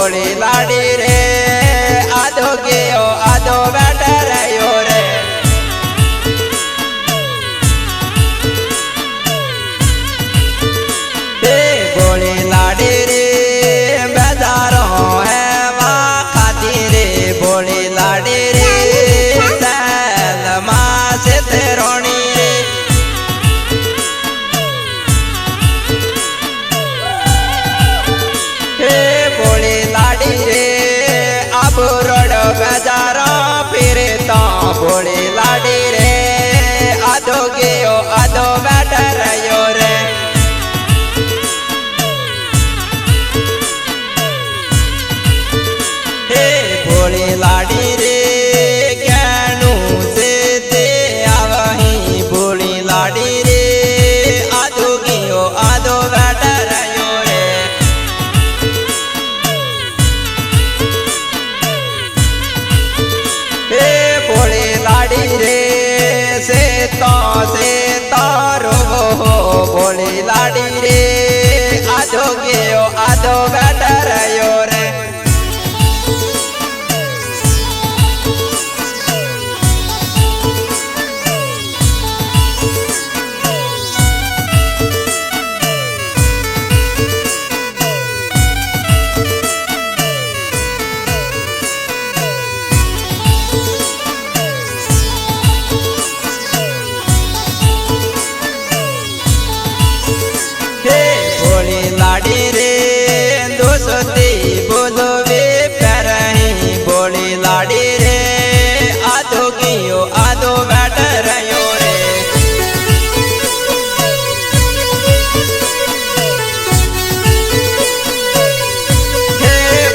भोली लाड़ी रे आधो गयो आधो बैठा रहो रे। भोली लाड़ी रे बेजारों है माँ खाती रे भोली लाड़ी रे सैल माँ से तेरोनी रे। भोली लाड़ी रे अब रोड बेजारों फिर तो भोली लाड़ी रे आधो गयो आधो बैठा रहो रे। भोली लाड़ी रे ज्ञानू से दे आवही भोली लाड़ी रे आधो गयो आधो बैठा रहो रे। भोली लाड़ी रे से तारो भोली लाड़ी रे आधो गयो आधो बैठा रहो रे। भोली लाड़ी रे दोस्ती बोलो वे प्यारी भोली लाड़ी रे आधो गयो आधो बैठा रहो रे।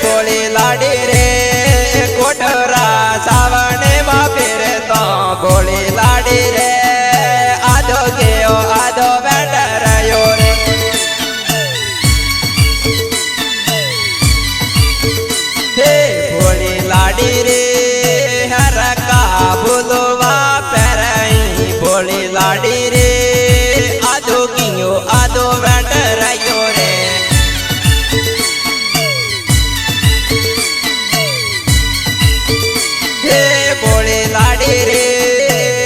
भोली लाड़ी रे कोठरा सावने माँ फिर तो भोली लाड़ी रे आधो गयो आधो बैठा रहो रे। भोली लाड़ी रे हर का भूलवा पैरई भोली लाड़ी रे आधो कियो आधो बैठा रहो रे। भोली लाड़ी रे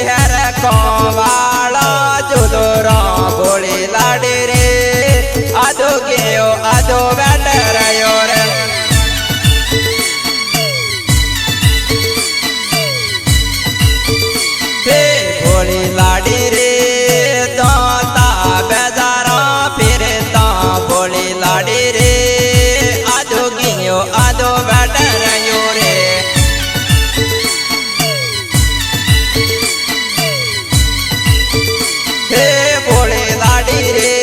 हर को वाला जुदोरा भोली लाड़ी रे आधो गयो आधो बैठा रहो रे। भोली लाड़ी रे दाता बेजारा फिर तो भोली लाड़ी रे आधो गयो आधो बैठा रहो रे। भोली लाड़ी रे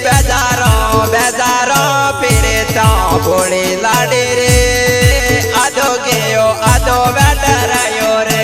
बेजारों बेजारों फिर तो भोली लाड़ी रे आधो गयो आधो बैठा रहो रे।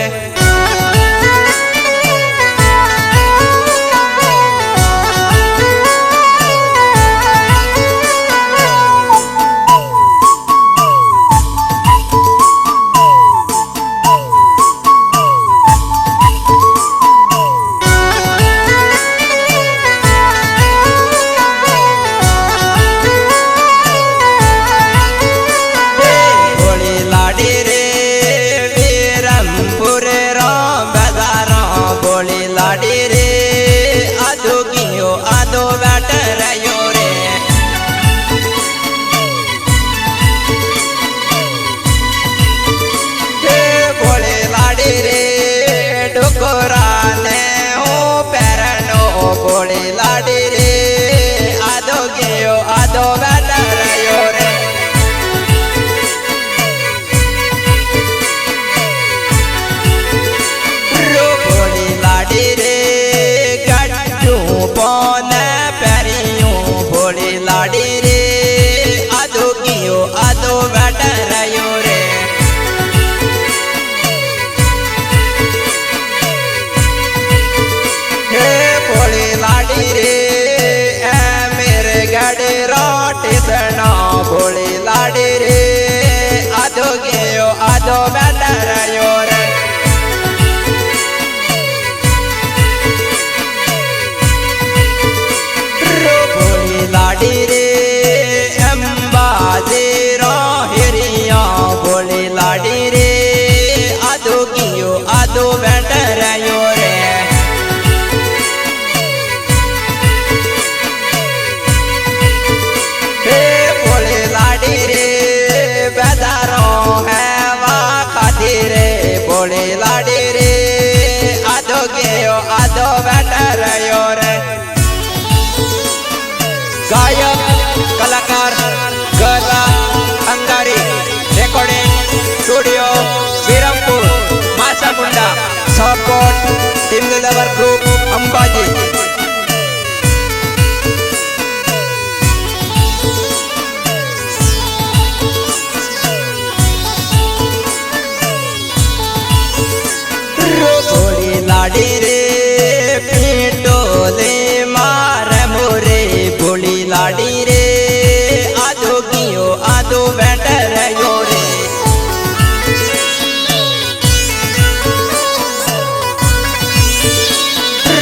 आधो बेटर योरे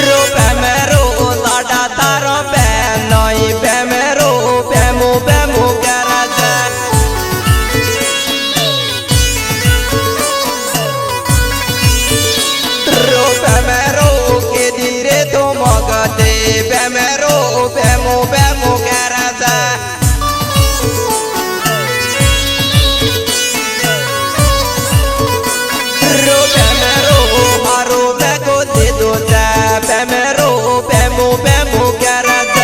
रो बेमेरो लाडा तारो बेनोई बेमेरो बेमु बेमु गरज रो बेमेरो के धीरे तो मगते बेमेरो बेमु बेमु गरज रो बेमेरो मारो बेगो दे दो बेमेरो बेमु बेमु गरज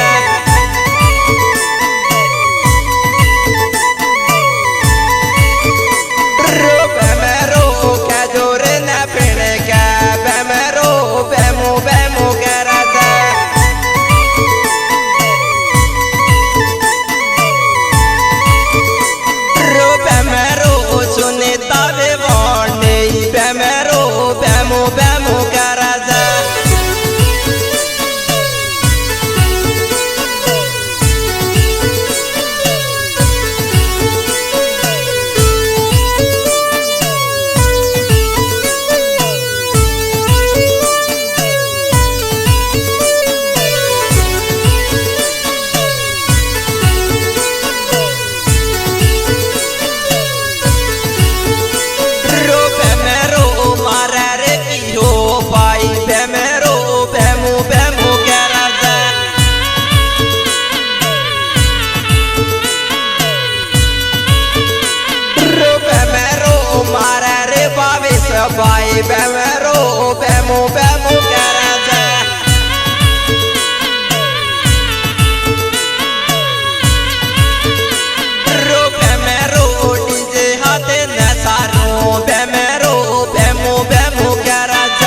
रो बेमेरो क्या जोरे न पीने का बेमेरो बेमु बेमु गरज रो बेमेरो सुने तावे वाणे बेमेरो बेमु बेमु गरज रो बेमेरो मारा रे पियो भाई बेमेरो बेमु बेमु गरज रो बेमेरो मारा रे बाविस भाई बेमेरो बेमु बेमु गरज रो बेमेरो डीजे हाथे न सारो बेमेरो बेमु बेमु गरज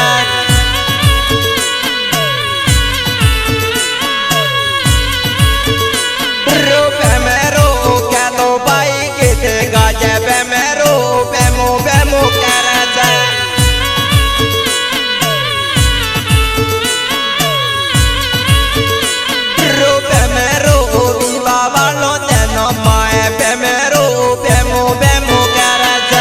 रो बेमेरो कैलो बाई के गाजे बेमेरो बेमु बेमु गरज रो बेमेरो विवा वालो तेनो माए बेमेरो बेमु बेमु गरज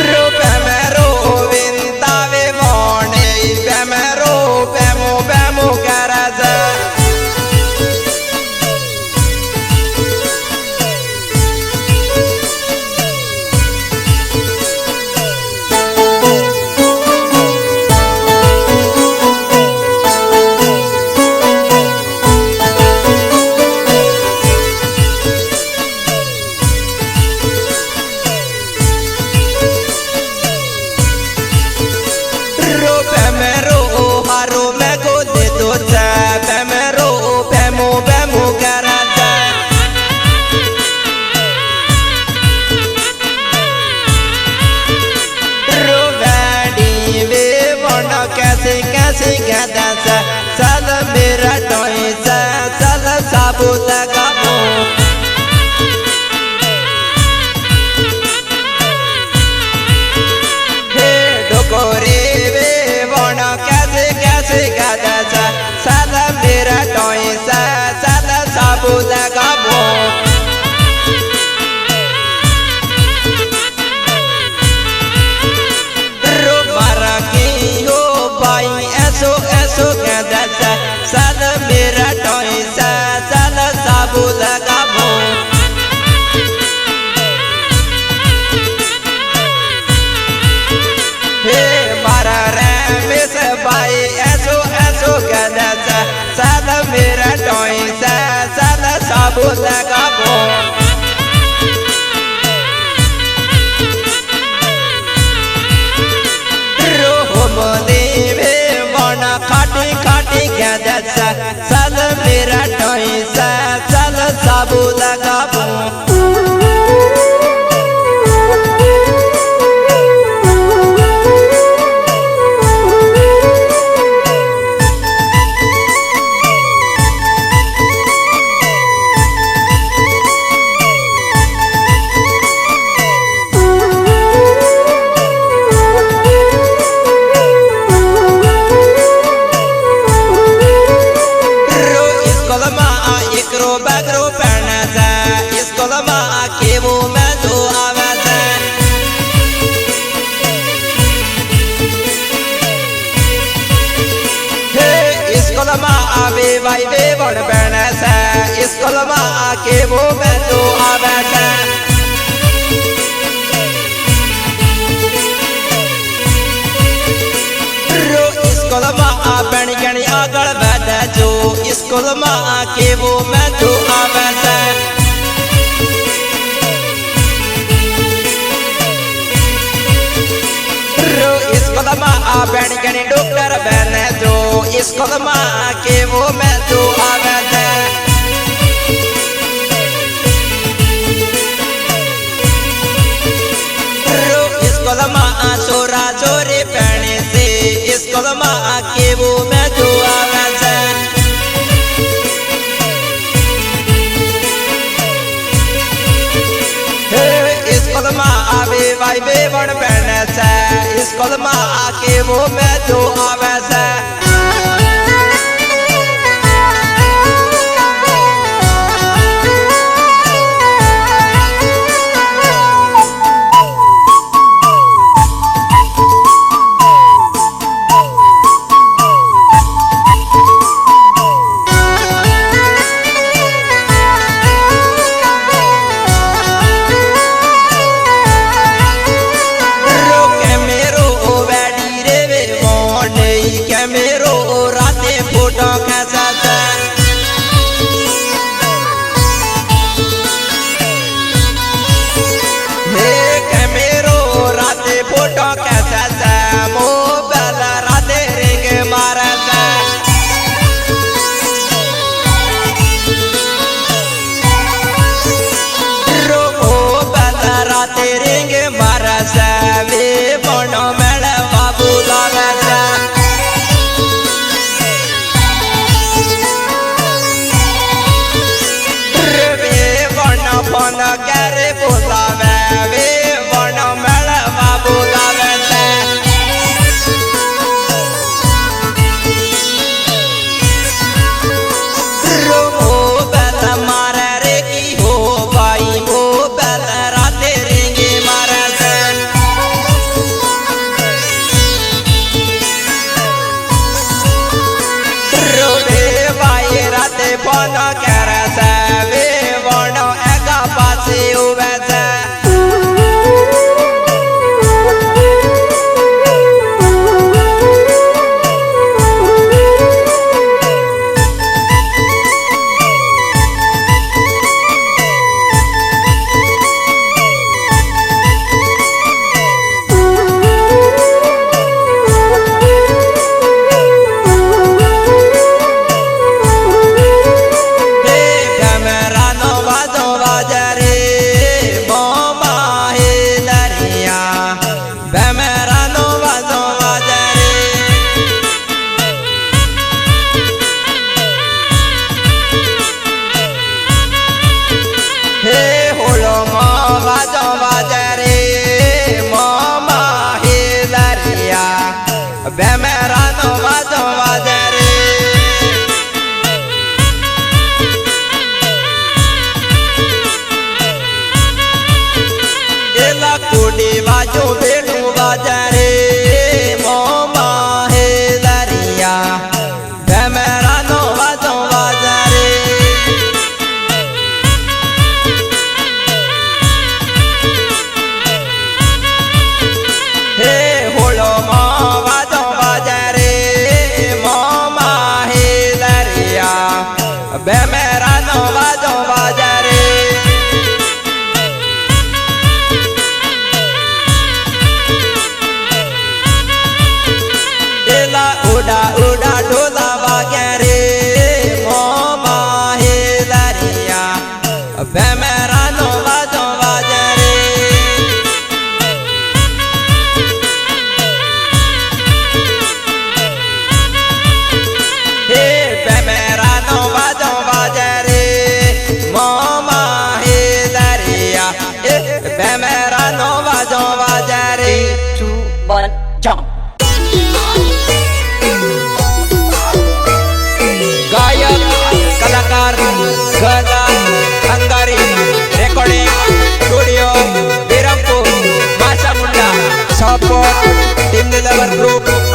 रो बेमेरो विंतावे वाणे बेमेरो बेमु बेमु गरज रो बेमेरो हारो में को दे दो बेमेरो बेमु बेमु गरज रो वैडी वे वना कैसे कैसे गदस सल मेरा टोई सल साबुत गाबो हे डोकोरे वे वना कैसे कैसे गदस सल मेरा टोई सल साबुत गाबो रो मारा की हो भाई ऐसो ऐसो गदस सल मेरा टोई सल साबुत गाबो हे मारा रमेश भाई ऐसो ऐसो गदस सल मेरा टोई सल साबुत गाबो रोहम देवे वना खाटी खाटी गदस सल मेरा टोई सल साबुत गाबो भाई वे बन बन से स्कूल में आके वो मैं तो आवे से स्कूल में आ बन गणी आगल बैठे जो स्कूल में आके वो मैं तो आवे से स्कूल में आ बन गणी डॉक्टर बने जो स्कूल में आके वो मैं तो आवे से स्कूल में आ छोरा छोरी पहने से स्कूल में आके वो मैं तो आवे से स्कूल में आवे भाई वे बन पहने से स्कूल में आके वो मैं तो आवे से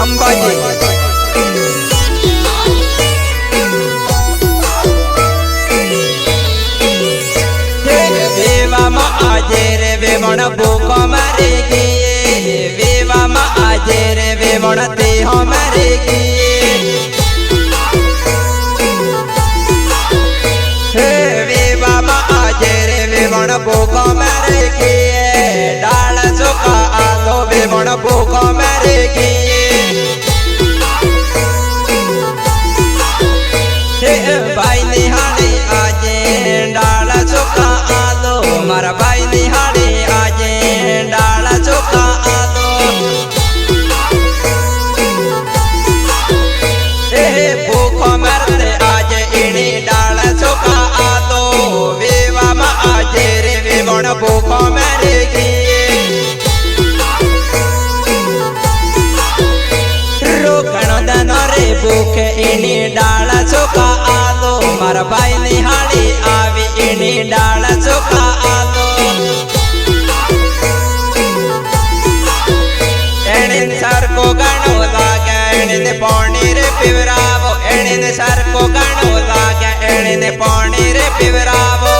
Anbaji मरेगी डाल चोखा आलो बेमण भूखो मरेगी भाई निहाड़ी आजे डाल चोखा आलो मारा भाई निहाड़ी आजे डाल चोखा आलो भूखो मरते आज इनी डाल चोखा आलो वेवा मा आजे रे वेवण भूखो मरेगी रोकण दन रे भूखे इनी डाल चोखा आलो मारा भाई निहाड़ी आवी इनी डाल चोखा आलो एणिन सरको गणो लागे एणिन पानी रे पिवरावो एणिन सरको गणो लागे एणिन पानी रे पिवरावो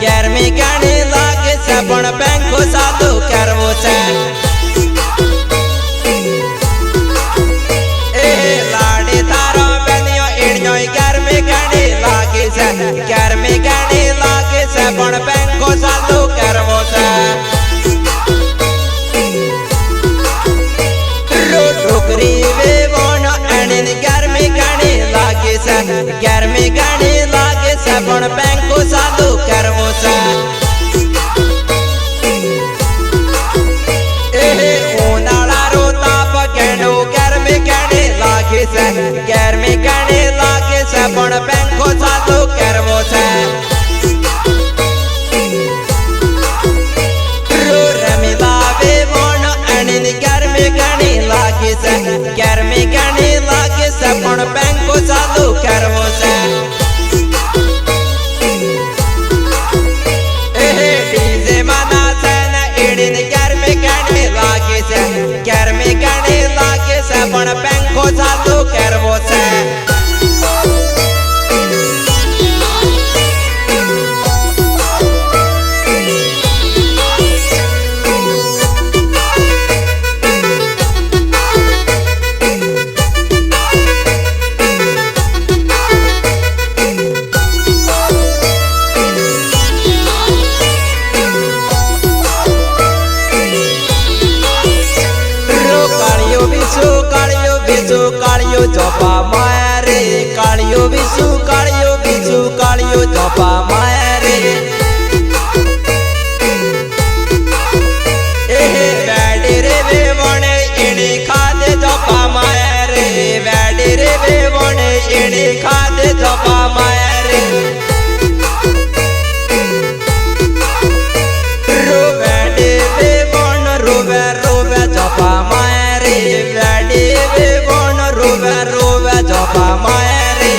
गर्मी गणी लागे से पण पंखो चालू करवो छे ए लाडी तारो बनियो इणियो गर्मी गणी लागे से गर्मी गणी लागे से पण पंखो चालू करवो छे डोकरी वे वोन एणिन गर्मी गणी लागे से गर्मी गणी लागे से पण पंखो चालू करवो छे उनाळा रो ताप केणो गर्मी गणी लागे से गर्मी गणी लागे से पण पंखो चालू करवो छे रमीला वे वोन एणिन गर्मी गणी लागे से गर्मी गणी लागे से पण पंखो चालू करवो छे गर्मी गणी लागे से पण पंखो चालू करवो छे कालियो जोपा मारे कालियो बिसु कालियो जोपा मारे वैडी रे वेवणे इणी खादे जोपा मारे वैडी रे वेवणे इणी खादे जोपा मारे रो वैडी वेवण रोवे रोवे जोपा मारे वैडी वेवण रोवे रोवे जोपा मारे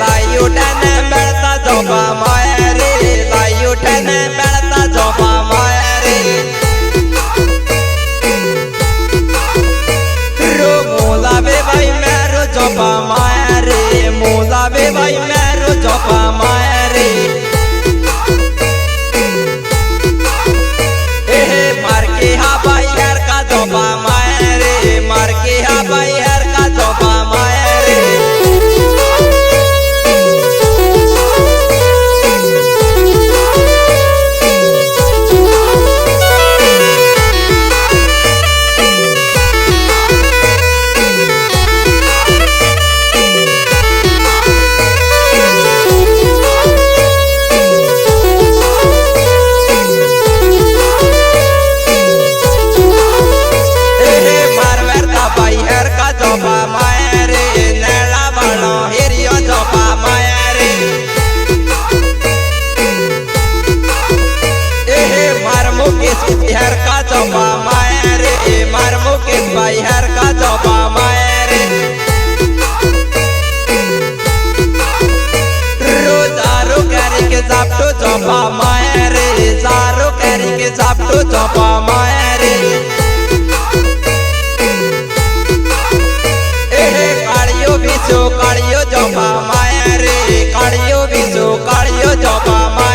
लाई उठने बेलता जोपा मारे लाई उठने बेलता जोपा मारे रो मोला बे भाई मेरो जोपा मारे मोला बे भाई मेरो जोपा मारे मार के हा भाई हर का जोपा मारे मार के हा भाई हर का जोपा मारे हर का जोपा मारे मार मुकेश भाई हर का जोपा मारे સાપટો ચોપા મારે એ કાળિયો બીજો કાળિયો ચોપા મારે કાળિયો બીજો કાળિયો ચોપા મારે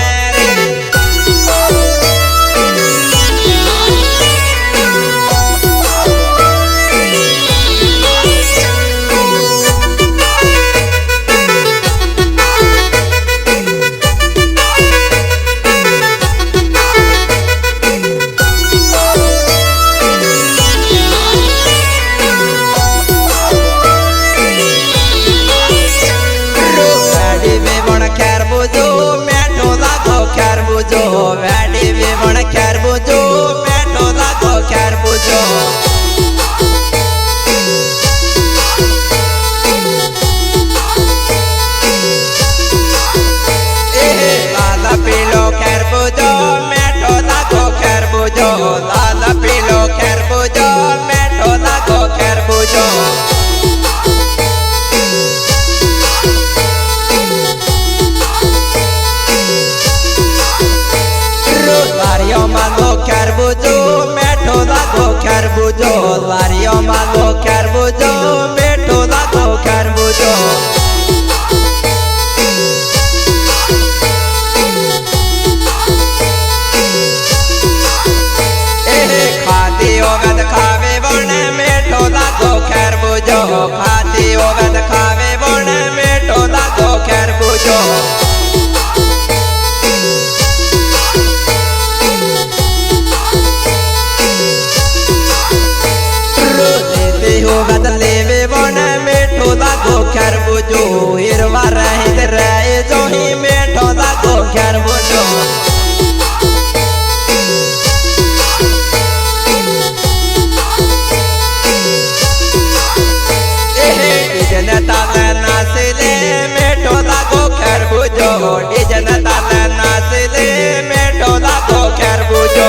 વેડી વેવણ ખેરબુજો મેઠો લાગો ખેરબુજો લાલ પીલો ખેરબુજો મેઠો લાગો ખેરબુજો લાલ પીલો ખેરબુજો મેઠો લાગો ખેરબુજો માલો ખેરબુજો મેઠો લાગો ખેરબુજો લારીઓ માલો ખેરબુજો મેઠો લાગો ખેરબુજો ખાતી ઓગદ ખાવે બને મેઠો લાગો ખેરબુજો ખાતી ઓગદ ખાવે બને મેઠો લાગો ખેરબુજો लेवे बने मेठो लागो खेरबुजो हिरवा रहित रहे जो ही मेठो लागो खेरबुजो डीजन ताले नाचले मेठो लागो खेरबुजो डीजन ताले नाचले मेठो लागो खेरबुजो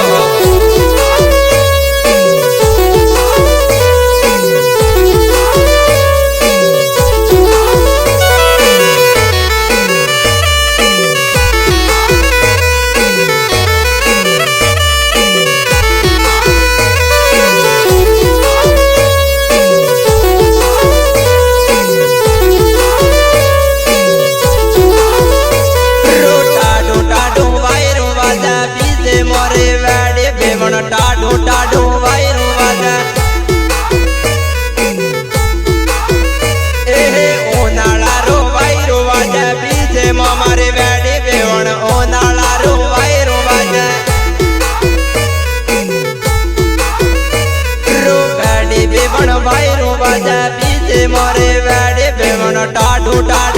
टाडू टाडू वायरू वाजा ओनाळा रो वायरू वाजा बीजे मारे वेडी बेवण ओनाळा रो वायरू वाजा रो वेडी बेवण वायरू वाजा बीजे मारे वेडी बेवण टाडू टाडू